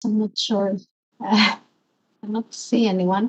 I'm not sure. I cannot see anyone.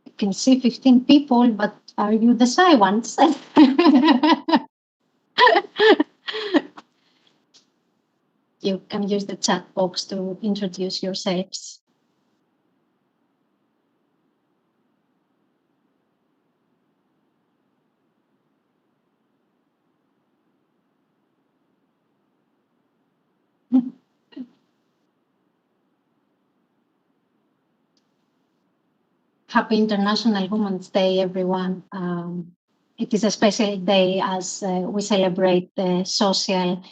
I can see 15 people, but are you the shy ones? You can use the chat box to introduce yourselves. Happy International Women's Day, everyone. It is a special day as we celebrate the social,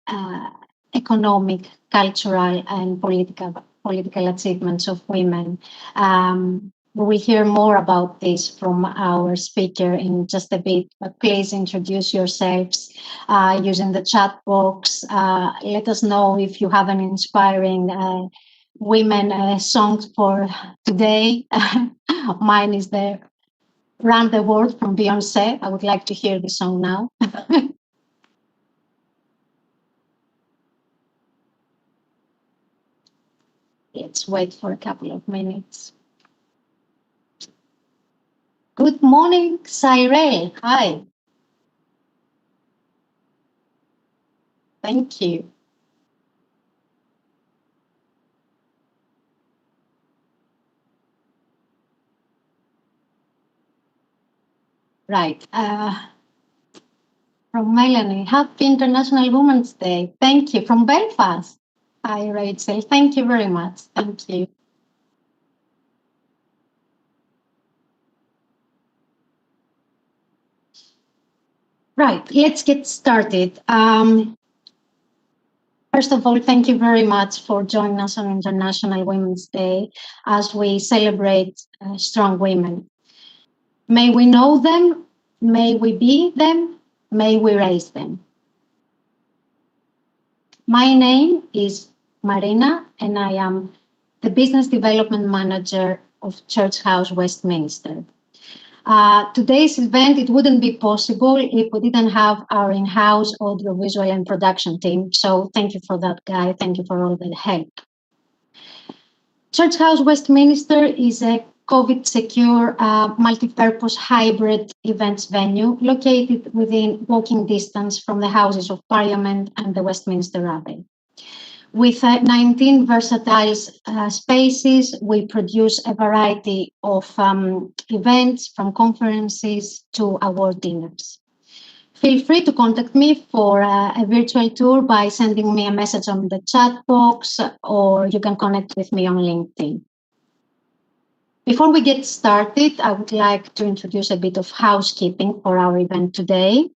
uh, economic, cultural, and political achievements of women. We will hear more about this from our speaker in just a bit, but please introduce yourselves using the chat box. Let us know if you have an inspiring women song for today. Mine is the Run the World from Beyonce. I would like to hear the song now. Let's wait for a couple of minutes. Good morning, Cyril. Hi. Thank you. Right. From Melanie, Happy International Women's Day. Thank you. From Belfast. Hi, Rachel. Thank you very much. Thank you. Right. Let's get started. First of all, thank you very much for joining us on International Women's Day as we celebrate strong women. May we know them, may we be them, may we raise them. My name is Marina, and I am the Business Development Manager of Church House Westminster. Today's event, it wouldn't be possible if we didn't have our in-house audiovisual and production team. So thank you for that, Guy. Thank you for all the help. Church House Westminster is a COVID-secure, multi-purpose hybrid events venue located within walking distance from the Houses of Parliament and the Westminster Abbey. With 19 versatile spaces, we produce a variety of events, from conferences to award dinners. Feel free to contact me for a virtual tour by sending me a message on the chat box, or you can connect with me on LinkedIn. Before we get started, I would like to introduce a bit of housekeeping for our event today.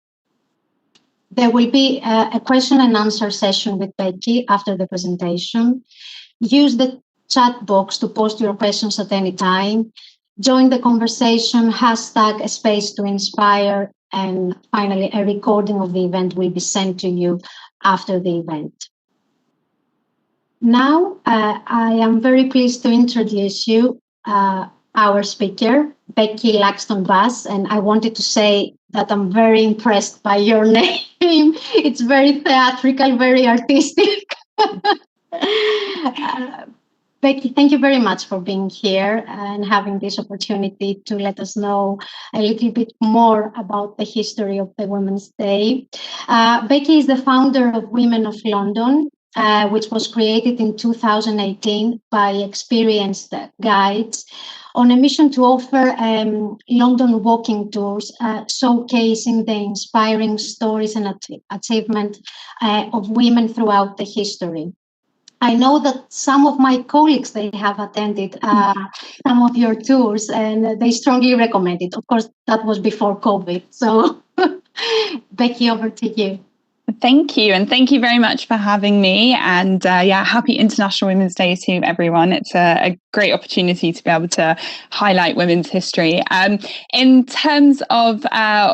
There will be a question and answer session with Becky after the presentation. Use the chat box to post your questions at any time. Join the conversation, hashtag a space to inspire, and finally, a recording of the event will be sent to you after the event. Now, I am very pleased to introduce you our speaker, Becky Laxton-Bass, and I wanted to say that I'm very impressed by your name. It's very theatrical, very artistic. Becky, thank you very much for being here and having this opportunity to let us know a little bit more about the history of the Women's Day. Becky is the founder of Women of London, which was created in 2018 by experienced guides on a mission to offer London walking tours, showcasing the inspiring stories and achievement of women throughout the history. I know that some of my colleagues, they have attended some of your tours and they strongly recommend it. Of course, that was before COVID. So Becky, over to you. Thank you. And thank you very much for having me. And happy International Women's Day to everyone. It's a great opportunity to be able to highlight women's history. In terms of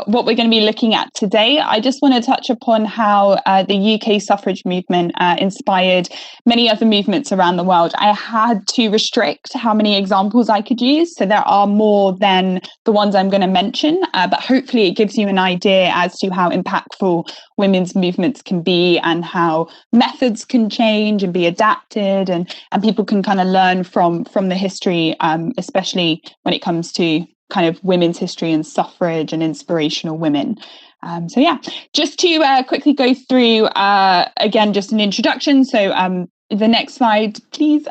what we're going to be looking at today, I just want to touch upon how the UK suffrage movement inspired many other movements around the world. I had to restrict how many examples I could use. So there are more than the ones I'm going to mention, but hopefully it gives you an idea as to how impactful women's movements can be and how methods can change and be adapted, and people can kind of learn from the history, especially when it comes to kind of women's history and suffrage and inspirational women. Just to quickly go through again, just an introduction. So the next slide, please.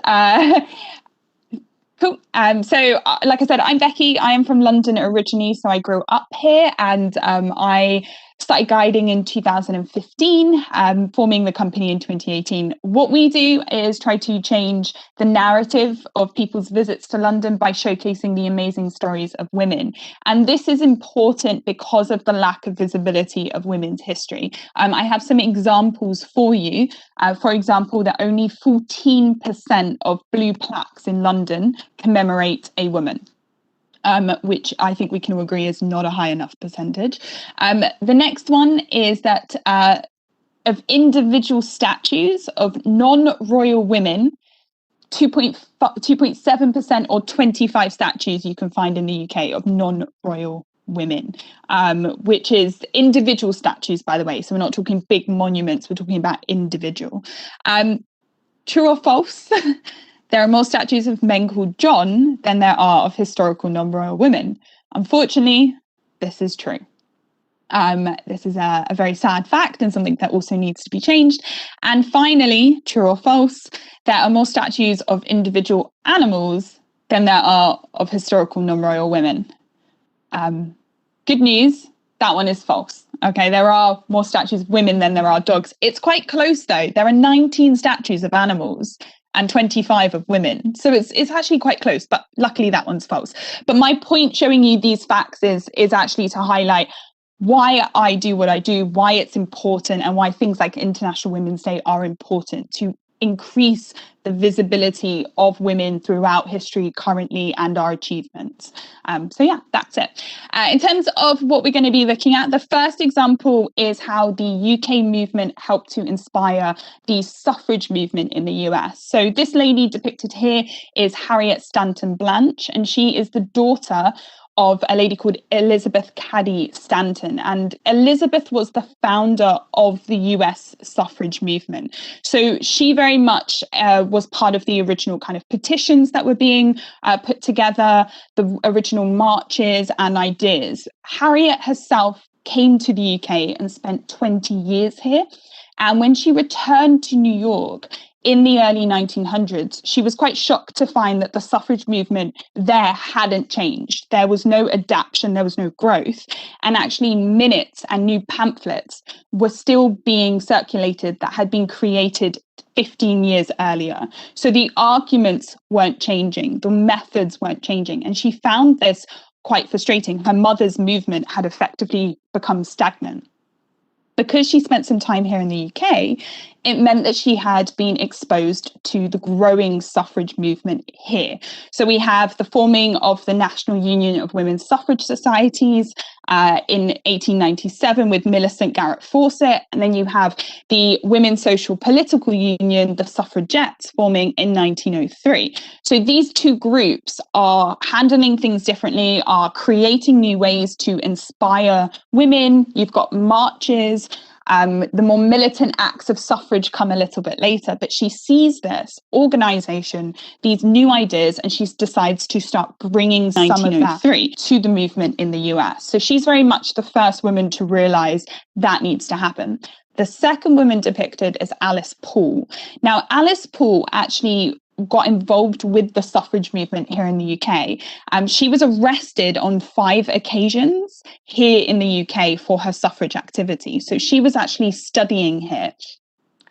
Cool. Like I said, I'm Becky. I am from London originally, so I grew up here, and I started guiding in 2015, forming the company in 2018. What we do is try to change the narrative of people's visits to London by showcasing the amazing stories of women. And this is important because of the lack of visibility of women's history. I have some examples for you. For example, that only 14% of blue plaques in London commemorate a woman. Which I think we can all agree is not a high enough percentage. The next one is that of individual statues of non-royal women, 2.7% or 25 statues you can find in the UK of non-royal women, which is individual statues, by the way. So we're not talking big monuments, we're talking about individual. True or false? There are more statues of men called John than there are of historical non-royal women. Unfortunately, this is true. This is a very sad fact and something that also needs to be changed. And finally, true or false, there are more statues of individual animals than there are of historical non-royal women. Good news, that one is false. Okay, there are more statues of women than there are dogs. It's quite close though. There are 19 statues of animals and 25 of women. So it's actually quite close, but luckily that one's false. But my point showing you these facts is actually to highlight why I do what I do, why it's important, and why things like International Women's Day are important to increase the visibility of women throughout history currently and our achievements. That's it. In terms of what we're going to be looking at, the first example is how the UK movement helped to inspire the suffrage movement in the US. So this lady depicted here is Harriet Stanton Blanche, and she is the daughter of a lady called Elizabeth Cady Stanton. And Elizabeth was the founder of the US suffrage movement. So she very much was part of the original kind of petitions that were being put together, the original marches and ideas. Harriet herself came to the UK and spent 20 years here. And when she returned to New York in the early 1900s, she was quite shocked to find that the suffrage movement there hadn't changed. There was no adaptation, there was no growth. And actually minutes and new pamphlets were still being circulated that had been created 15 years earlier. So the arguments weren't changing, the methods weren't changing. And she found this quite frustrating. Her mother's movement had effectively become stagnant. Because she spent some time here in the UK, it meant that she had been exposed to the growing suffrage movement here. So we have the forming of the National Union of Women's Suffrage Societies in 1897 with Millicent Garrett Fawcett. And then you have the Women's Social Political Union, the Suffragettes, forming in 1903. So these two groups are handling things differently, are creating new ways to inspire women. You've got marches. The more militant acts of suffrage come a little bit later, but she sees this organisation, these new ideas, and she decides to start bringing some of that to the movement in the US. So she's very much the first woman to realise that needs to happen. The second woman depicted is Alice Paul. Now, Alice Paul actually got involved with the suffrage movement here in the UK. She was arrested on 5 occasions here in the UK for her suffrage activity. So she was actually studying here.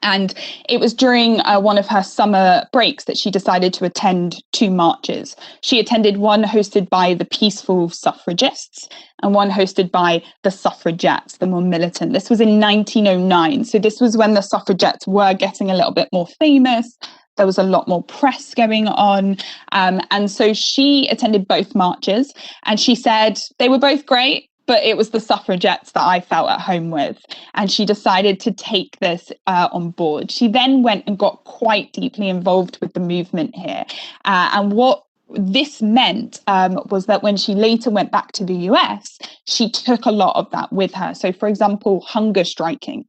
And it was during one of her summer breaks that she decided to attend 2 marches. She attended one hosted by the peaceful suffragists and one hosted by the suffragettes, the more militant. This was in 1909. So this was when the suffragettes were getting a little bit more famous. There was a lot more press going on. And so she attended both marches, and she said they were both great, but it was the suffragettes that I felt at home with. And she decided to take this on board. She then went and got quite deeply involved with the movement here. And what this meant was that when she later went back to the US, she took a lot of that with her. So, for example, hunger striking.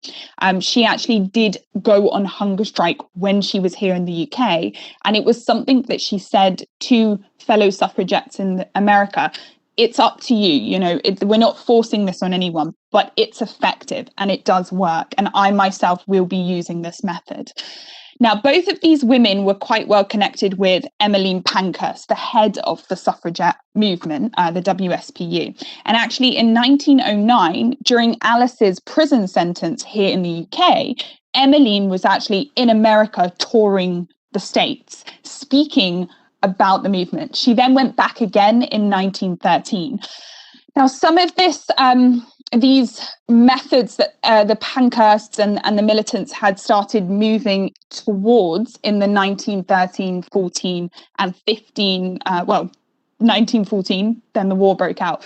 She actually did go on hunger strike when she was here in the UK. And it was something that she said to fellow suffragettes in America. It's up to you, you know, we're not forcing this on anyone, but it's effective and it does work. And I myself will be using this method. Now, both of these women were quite well connected with Emmeline Pankhurst, the head of the suffragette movement, the WSPU. And actually in 1909, during Alice's prison sentence here in the UK, Emmeline was actually in America touring the States, speaking about the movement. She then went back again in 1913. Now, some of these methods that the Pankhursts and the militants had started moving towards in the 1913, 14 and 15, 1914, then the war broke out.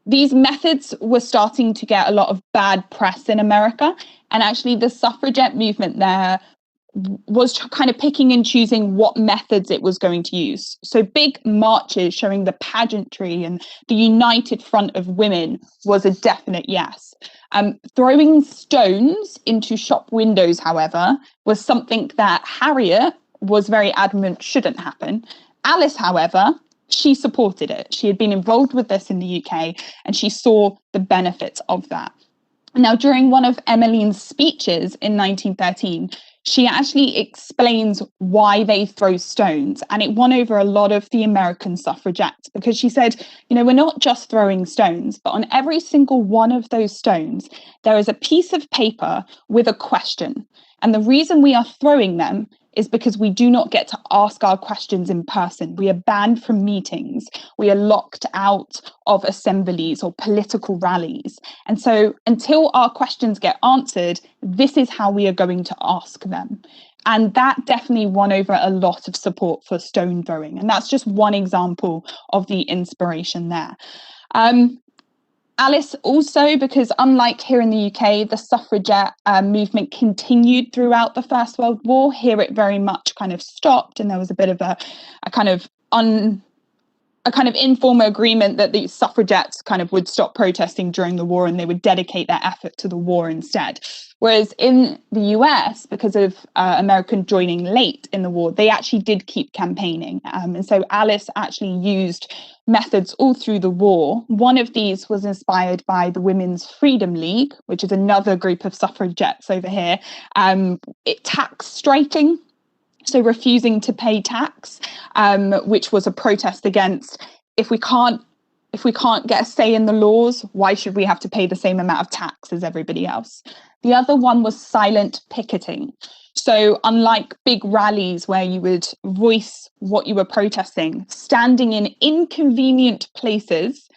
These methods were starting to get a lot of bad press in America. And actually the suffragette movement there was kind of picking and choosing what methods it was going to use. So big marches showing the pageantry and the united front of women was a definite yes. Throwing stones into shop windows, however, was something that Harriet was very adamant shouldn't happen. Alice, however, she supported it. She had been involved with this in the UK and she saw the benefits of that. Now, during one of Emmeline's speeches in 1913, she actually explains why they throw stones, and it won over a lot of the American suffragettes because she said, you know, we're not just throwing stones, but on every single one of those stones, there is a piece of paper with a question. And the reason we are throwing them is because we do not get to ask our questions in person. We are banned from meetings. We are locked out of assemblies or political rallies. And so until our questions get answered, this is how we are going to ask them. And that definitely won over a lot of support for stone throwing. And that's just one example of the inspiration there. Alice also, because unlike here in the UK, the suffragette movement continued throughout the First World War. Here it very much kind of stopped, and there was a bit of a kind of informal agreement that the suffragettes kind of would stop protesting during the war and they would dedicate their effort to the war instead. Whereas in the US, because of American joining late in the war, they actually did keep campaigning. And so Alice actually used methods all through the war. One of these was inspired by the Women's Freedom League, which is another group of suffragettes over here. Tax striking. So refusing to pay tax, which was a protest against if we can't get a say in the laws, why should we have to pay the same amount of tax as everybody else? The other one was silent picketing. So unlike big rallies where you would voice what you were protesting, standing in inconvenient places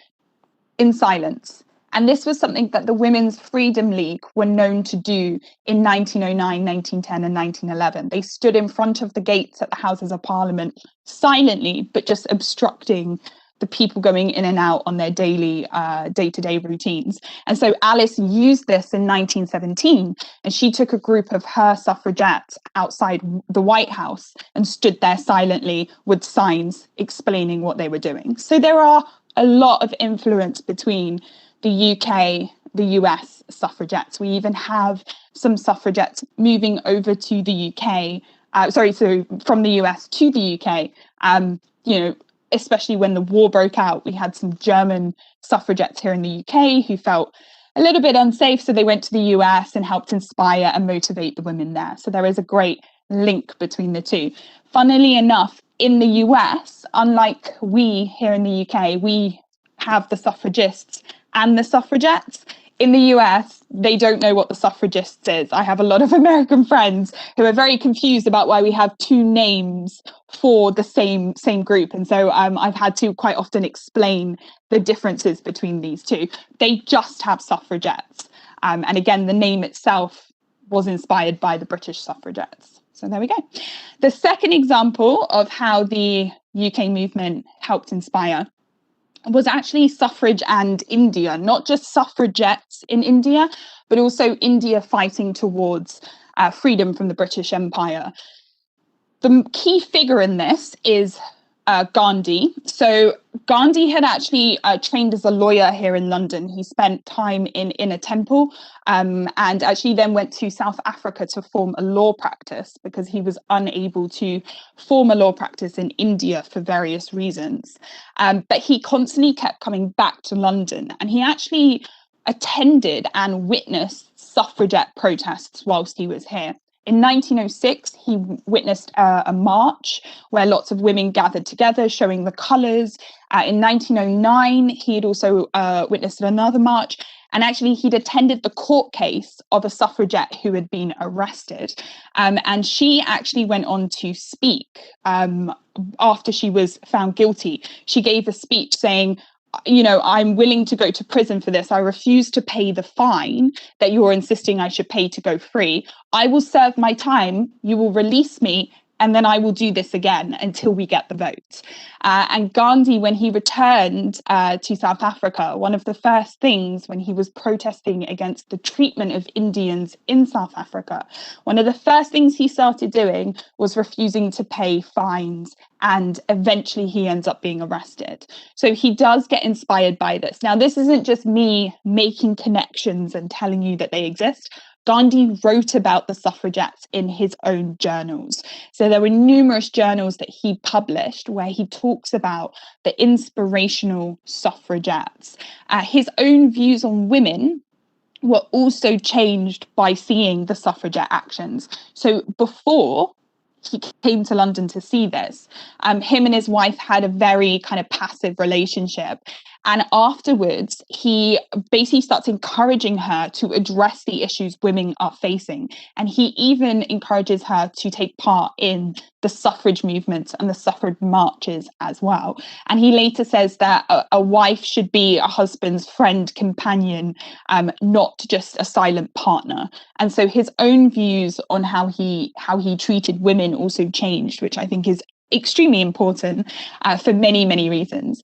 in silence. And this was something that the Women's Freedom League were known to do in 1909, 1910 and 1911. They stood in front of the gates at the Houses of Parliament silently, but just obstructing the people going in and out on their daily day-to-day routines. And so Alice used this in 1917, and she took a group of her suffragettes outside the White House and stood there silently with signs explaining what they were doing. So there are a lot of influence between the UK, the US suffragettes. We even have some suffragettes moving over to the UK, so from the US to the UK, especially when the war broke out. We had some German suffragettes here in the UK who felt a little bit unsafe, so they went to the US and helped inspire and motivate the women there. So there is a great link between the two. Funnily enough, in the US, unlike we here in the UK, we have the suffragists and the suffragettes. in the US, they don't know what the suffragists is. I have a lot of American friends who are very confused about why we have two names for the same group. And so I've had to quite often explain the differences between these two. They just have suffragettes. And again, the name itself was inspired by the British suffragettes. So there we go. The second example of how the UK movement helped inspire was actually Suffrage and India, not just suffragettes in India, but also India fighting towards freedom from the British Empire. The key figure in this is Gandhi. So Gandhi had actually trained as a lawyer here in London. He spent time in a temple and actually then went to South Africa to form a law practice because he was unable to form a law practice in India for various reasons. But he constantly kept coming back to London, and he actually attended and witnessed suffragette protests whilst he was here. In 1906, he witnessed a march where lots of women gathered together, showing the colours. In 1909, he had also witnessed another march. And actually, he'd attended the court case of a suffragette who had been arrested. And she actually went on to speak after she was found guilty. She gave a speech saying, you know, I'm willing to go to prison for this. I refuse to pay the fine that you're insisting I should pay to go free. I will serve my time. You will release me. And then I will do this again until we get the vote. And Gandhi, when he returned to South Africa, one of the first things when he was protesting against the treatment of Indians in South Africa, one of the first things he started doing was refusing to pay fines. And eventually he ends up being arrested. So he does get inspired by this. Now, this isn't just me making connections and telling you that they exist. Gandhi wrote about the suffragettes in his own journals. So there were numerous journals that he published where he talks about the inspirational suffragettes. His own views on women were also changed by seeing the suffragette actions. So before he came to London to see this, him and his wife had a very kind of passive relationship. And afterwards, he basically starts encouraging her to address the issues women are facing. And he even encourages her to take part in the suffrage movements and the suffrage marches as well. And he later says that a wife should be a husband's friend, companion, not just a silent partner. And so his own views on how he treated women also changed, which I think is extremely important for many, many reasons.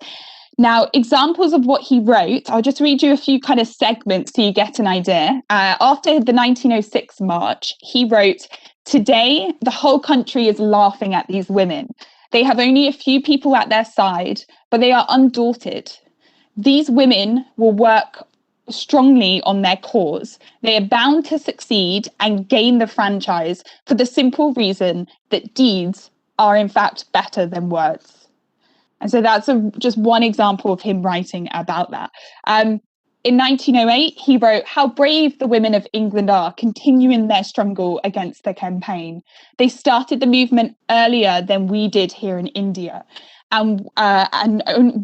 Now, examples of what he wrote, I'll just read you a few kind of segments so you get an idea. After the 1906 march, he wrote, "Today, the whole country is laughing at these women. They have only a few people at their side, but they are undaunted. These women will work strongly on their cause. They are bound to succeed and gain the franchise for the simple reason that deeds are in fact better than words." And so that's just one example of him writing about that. In 1908, he wrote, "How brave the women of England are, continuing their struggle against the campaign. They started the movement earlier than we did here in India. And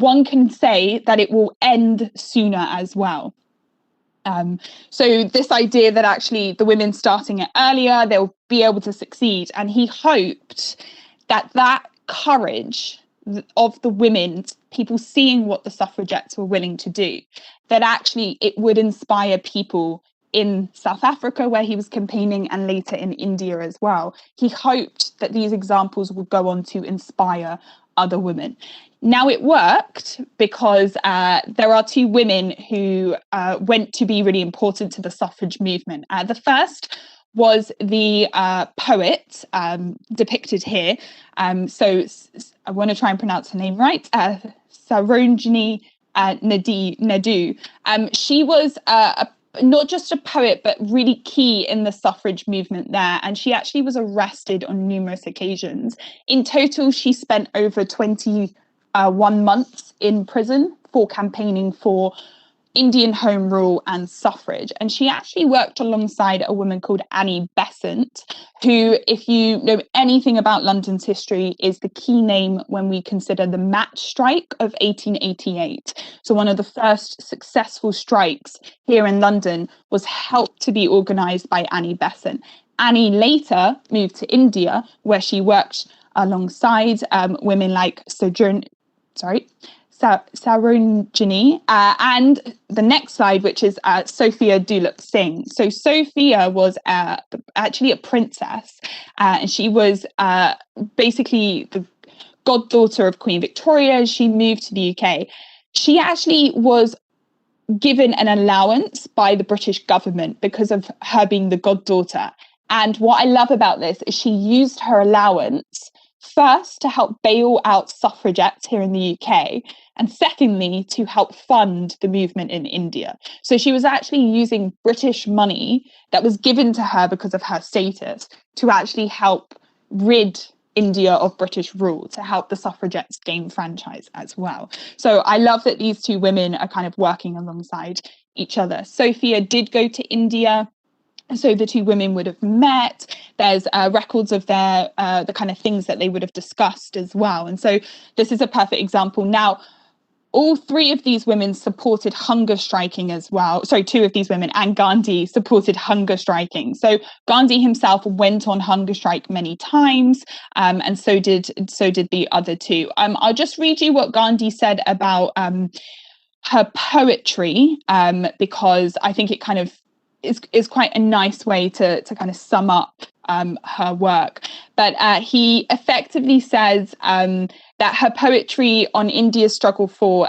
one can say that it will end sooner as well." So this idea that actually the women starting it earlier, they'll be able to succeed. And he hoped that courage of the women, people seeing what the suffragettes were willing to do, that actually it would inspire people in South Africa where he was campaigning and later in India as well. He hoped that these examples would go on to inspire other women. Now it worked because there are two women who went to be really important to the suffrage movement. The first was the poet depicted here. So I want to try and pronounce her name right. Sarojini Naidu. She was not just a poet, but really key in the suffrage movement there. And she actually was arrested on numerous occasions. In total, she spent over 21 months in prison for campaigning for Indian Home Rule and suffrage. And she actually worked alongside a woman called Annie Besant, who, if you know anything about London's history, is the key name when we consider the match strike of 1888. So one of the first successful strikes here in London was helped to be organised by Annie Besant. Annie later moved to India, where she worked alongside women like Sarojini, and the next slide, which is Sophia Duluk Singh. So Sophia was actually a princess, and she was basically the goddaughter of Queen Victoria. She moved to the UK. She actually was given an allowance by the British government because of her being the goddaughter. And what I love about this is she used her allowance first to help bail out suffragettes here in the UK, and secondly, to help fund the movement in India. So she was actually using British money that was given to her because of her status to actually help rid India of British rule, to help the suffragettes gain franchise as well. So I love that these two women are kind of working alongside each other. Sophia did go to India, so the two women would have met. There's records of their the kind of things that they would have discussed as well. And so this is a perfect example. Now, all three of these women supported hunger striking as well. Sorry, two of these women and Gandhi supported hunger striking. So Gandhi himself went on hunger strike many times, and so did the other two. I'll just read you what Gandhi said about her poetry, because I think it kind of is quite a nice way to kind of sum up her work. But he effectively says that her poetry on India's struggle for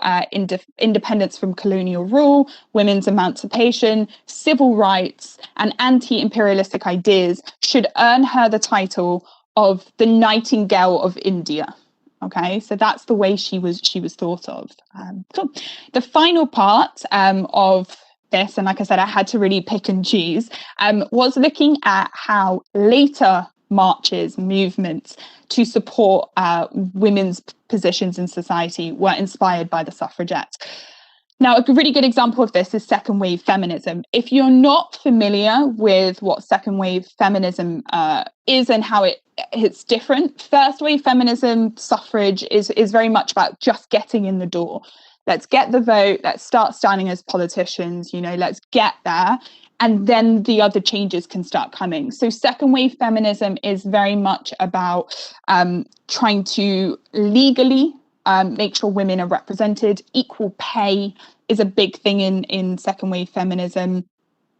independence from colonial rule, women's emancipation, civil rights, and anti-imperialistic ideas should earn her the title of the Nightingale of India. Okay, so that's the way she was thought of. Cool. The final part of this, and like I said, I had to really pick and choose, was looking at how later marches, movements to support women's positions in society were inspired by the suffragettes. Now, a really good example of this is second wave feminism. If you're not familiar with what second wave feminism is and how it's different, first wave feminism, suffrage is very much about just getting in the door. Let's get the vote, let's start standing as politicians, let's get there, and then the other changes can start coming. So second wave feminism is very much about trying to legally make sure women are represented. Equal pay is a big thing in second wave feminism.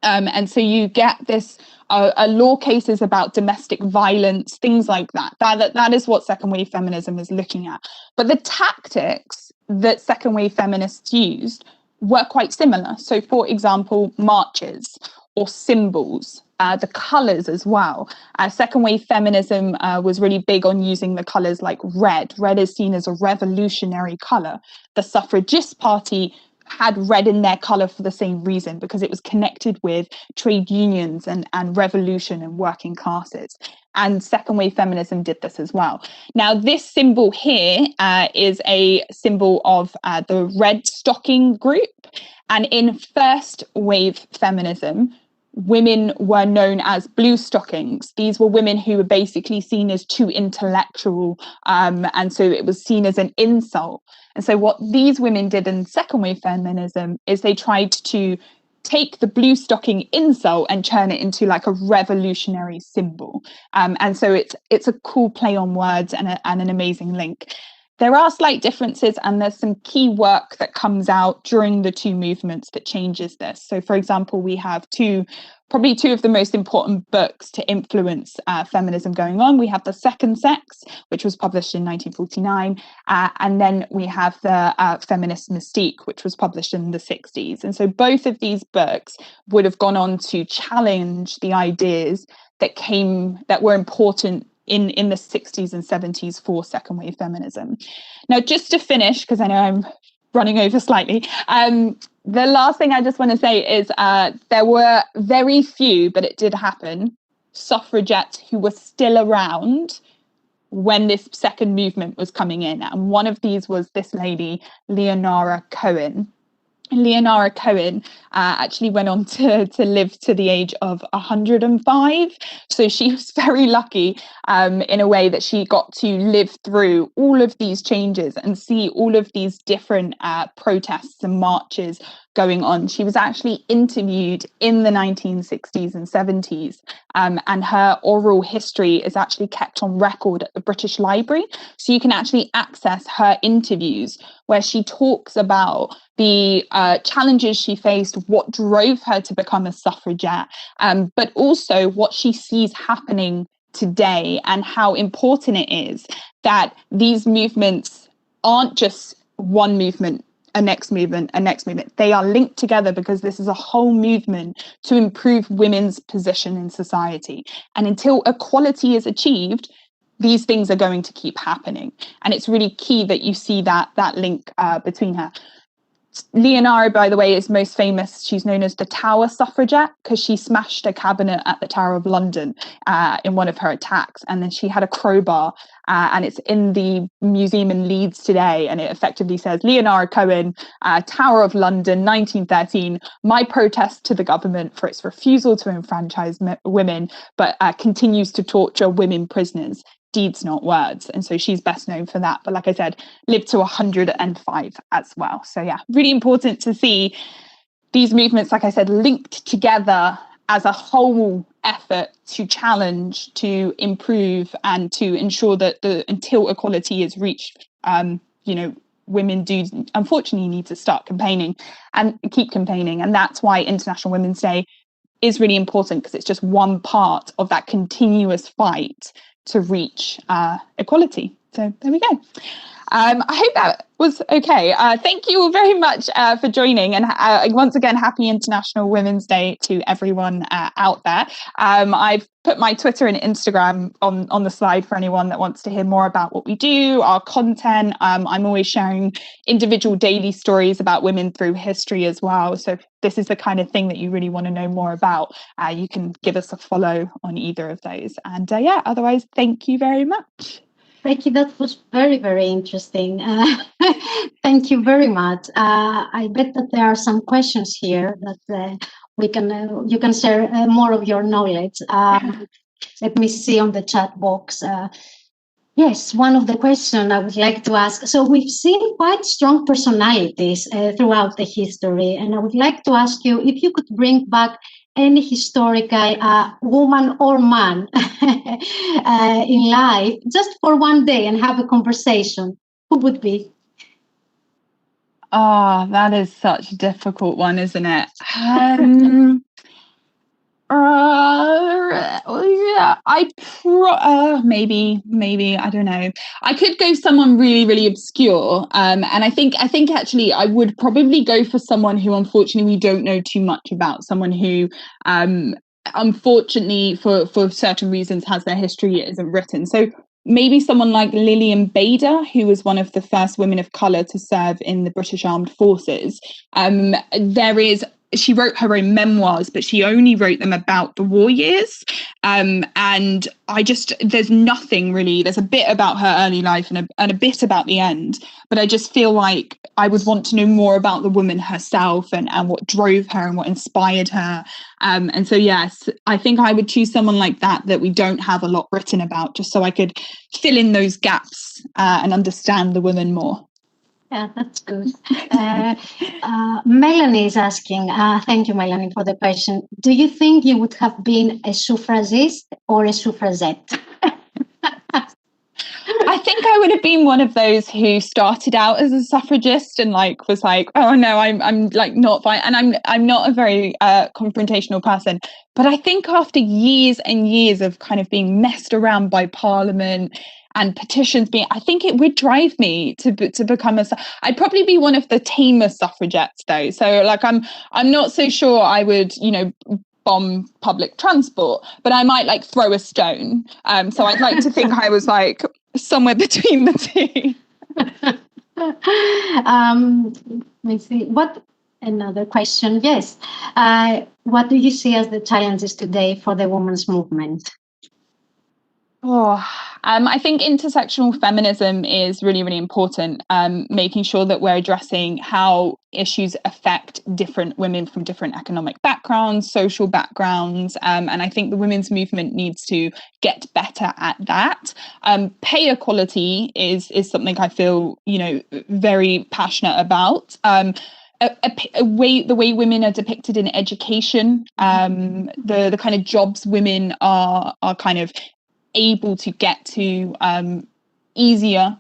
And so you get this law cases about domestic violence, things like that. That is what second wave feminism is looking at. But the tactics that second wave feminists used were quite similar. So, for example, marches or symbols, the colours as well. Second wave feminism was really big on using the colours like red. Red is seen as a revolutionary colour. The suffragist party had red in their colour for the same reason, because it was connected with trade unions and revolution and working classes. And second wave feminism did this as well. Now, this symbol here is a symbol of the Red Stocking group. And in first wave feminism, women were known as blue stockings. These were women who were basically seen as too intellectual, and so it was seen as an insult. And so what these women did in second wave feminism is they tried to take the blue stocking insult and turn it into like a revolutionary symbol. And so it's a cool play on words and an amazing link. There are slight differences, and there's some key work that comes out during the two movements that changes this. So, for example, we have probably two of the most important books to influence feminism going on. We have The Second Sex, which was published in 1949, and then we have the Feminist Mystique, which was published in the 60s. And so both of these books would have gone on to challenge the ideas that were important in the 60s and 70s for second wave feminism. Now, just to finish, because I know I'm running over slightly, the last thing I just want to say is there were very few, but it did happen, suffragettes who were still around when this second movement was coming in. And one of these was this lady, Leonora Cohen. Leonora Cohen actually went on to live to the age of 105. So she was very lucky in a way that she got to live through all of these changes and see all of these different protests and marches going on. She was actually interviewed in the 1960s and 70s, and her oral history is actually kept on record at the British Library. So you can actually access her interviews where she talks about the challenges she faced, what drove her to become a suffragette, but also what she sees happening today and how important it is that these movements aren't just one movement, a next movement, a next movement. They are linked together because this is a whole movement to improve women's position in society. And until equality is achieved, these things are going to keep happening. And it's really key that you see that link between her. Leonora, by the way, is most famous. She's known as the Tower Suffragette because she smashed a cabinet at the Tower of London in one of her attacks. And then she had a crowbar, and it's in the museum in Leeds today. And it effectively says, Leonora Cohen, Tower of London, 1913, my protest to the government for its refusal to enfranchise women, but continues to torture women prisoners. Deeds, not words. And so she's best known for that. But like I said, lived to 105 as well. So yeah, really important to see these movements, like I said, linked together as a whole effort to challenge, to improve, and to ensure that until equality is reached, women do unfortunately need to start campaigning and keep campaigning. And that's why International Women's Day is really important, because it's just one part of that continuous fight to reach equality. So there we go. I hope that was okay. Thank you all very much for joining. And once again, happy International Women's Day to everyone out there. I've put my Twitter and Instagram on the slide for anyone that wants to hear more about what we do, our content. I'm always sharing individual daily stories about women through history as well. So if this is the kind of thing that you really want to know more about, you can give us a follow on either of those. And otherwise, thank you very much. Becky, that was very, very interesting. Thank you very much. I bet that there are some questions here that you can share more of your knowledge. Let me see on the chat box. Yes, one of the questions I would like to ask. So we've seen quite strong personalities throughout the history, and I would like to ask you if you could bring back any historical woman or man in life just for one day and have a conversation, who would be? Oh, that is such a difficult one, isn't it? Maybe I don't know. I could go someone really, really obscure, and I think actually I would probably go for someone who unfortunately we don't know too much about. Someone who, unfortunately for certain reasons, has their history isn't written. So maybe someone like Lillian Bader, who was one of the first women of colour to serve in the British Armed Forces. She wrote her own memoirs, but she only wrote them about the war years. And there's nothing really, there's a bit about her early life and a bit about the end, but I just feel like I would want to know more about the woman herself and what drove her and what inspired her. And so, yes, I think I would choose someone like that we don't have a lot written about, just so I could fill in those gaps and understand the woman more. Yeah, that's good. Melanie is asking, thank you, Melanie, for the question. Do you think you would have been a suffragist or a suffragette? I think I would have been one of those who started out as a suffragist and was like, oh no, I'm like not fine, and I'm not a very confrontational person. But I think after years and years of kind of being messed around by Parliament and petitions I think it would drive me to become I'd probably be one of the tamer suffragettes though. So I'm not so sure I would, bomb public transport, but I might throw a stone. So I'd like to think I was somewhere between the two. Let me see. Another question? Yes. What do you see as the challenges today for the women's movement? I think intersectional feminism is really, really important, making sure that we're addressing how issues affect different women from different economic backgrounds, social backgrounds. And I think the women's movement needs to get better at that. Pay equality is something I feel, very passionate about. The way women are depicted in education, the kind of jobs women are kind of able to get to easier.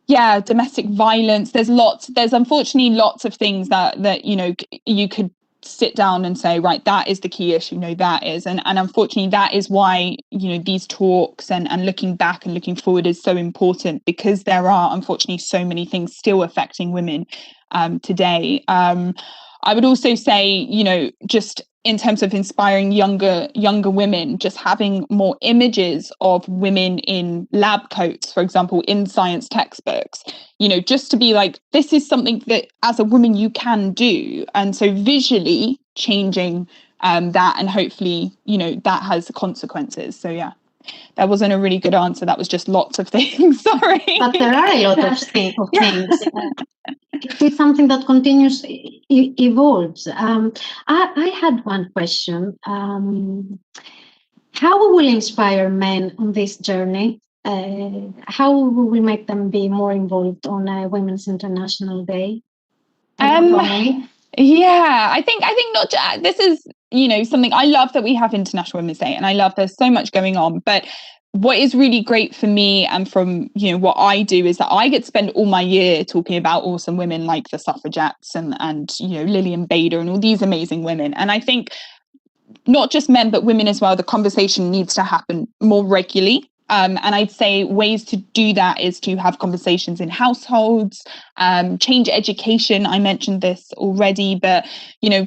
Domestic violence. There's unfortunately lots of things that you could sit down and say, right, that is the key issue. No, that is, and unfortunately that is why these talks and looking back and looking forward is so important, because there are unfortunately so many things still affecting women today. I would also say, just in terms of inspiring younger women, just having more images of women in lab coats, for example, in science textbooks, just to be like, this is something that as a woman you can do. And so visually changing that, and hopefully, that has consequences. So yeah, that wasn't a really good answer. That was just lots of things. Sorry. But there are a lot of things. It's something that continues, evolves. I had one question. How we will inspire men on this journey? How we will make them be more involved on Women's International Day? Yeah, I think not. This is something I love, that we have International Women's Day, and I love there's so much going on. But what is really great for me, and from what I do, is that I get to spend all my year talking about awesome women like the suffragettes and Lillian Bader and all these amazing women. And I think not just men but women as well, the conversation needs to happen more regularly. And I'd say ways to do that is to have conversations in households, change education. I mentioned this already, but,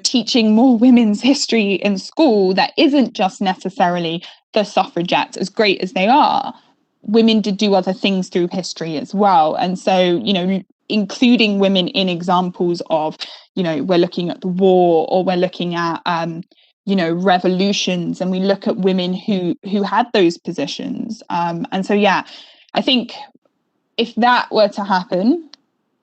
teaching more women's history in school that isn't just necessarily the suffragettes, as great as they are. Women did do other things through history as well. And so, including women in examples of, we're looking at the war, or we're looking at, revolutions, and we look at women who had those positions. And so, yeah, I think if that were to happen,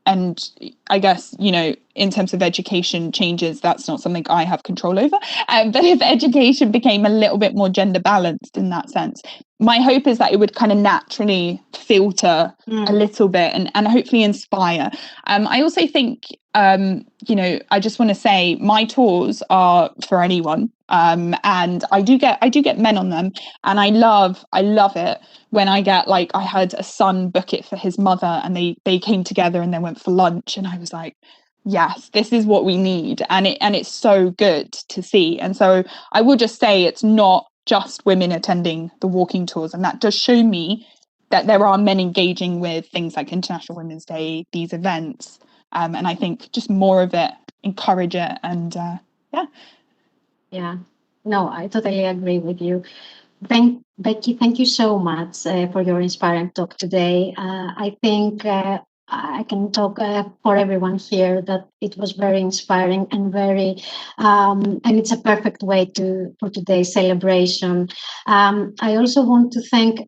and I guess, in terms of education changes, that's not something I have control over. But if education became a little bit more gender balanced in that sense, my hope is that it would kind of naturally filter a little bit and hopefully inspire. I also think, I just want to say my tours are for anyone. And I do get men on them, and I love it when I get, like, I had a son book it for his mother, and they came together and then went for lunch, and I was like, yes, this is what we need. And it's so good to see. And so I will just say it's not just women attending the walking tours, and that does show me that there are men engaging with things like International Women's Day, these events. And I think just more of it, encourage it, and Yeah, no, I totally agree with you. Becky, thank you so much for your inspiring talk today. I think I can talk for everyone here that it was very inspiring and and it's a perfect way for today's celebration. I also want to thank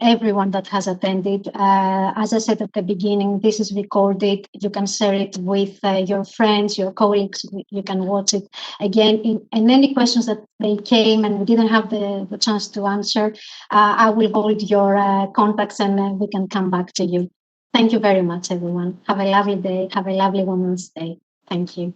everyone that has attended. As I said at the beginning, this is recorded. You can share it with your friends, your colleagues. You can watch it again. And any questions that they came and we didn't have the chance to answer, I will hold your contacts, and we can come back to you. Thank you very much, everyone. Have a lovely day. Have a lovely Women's Day. Thank you.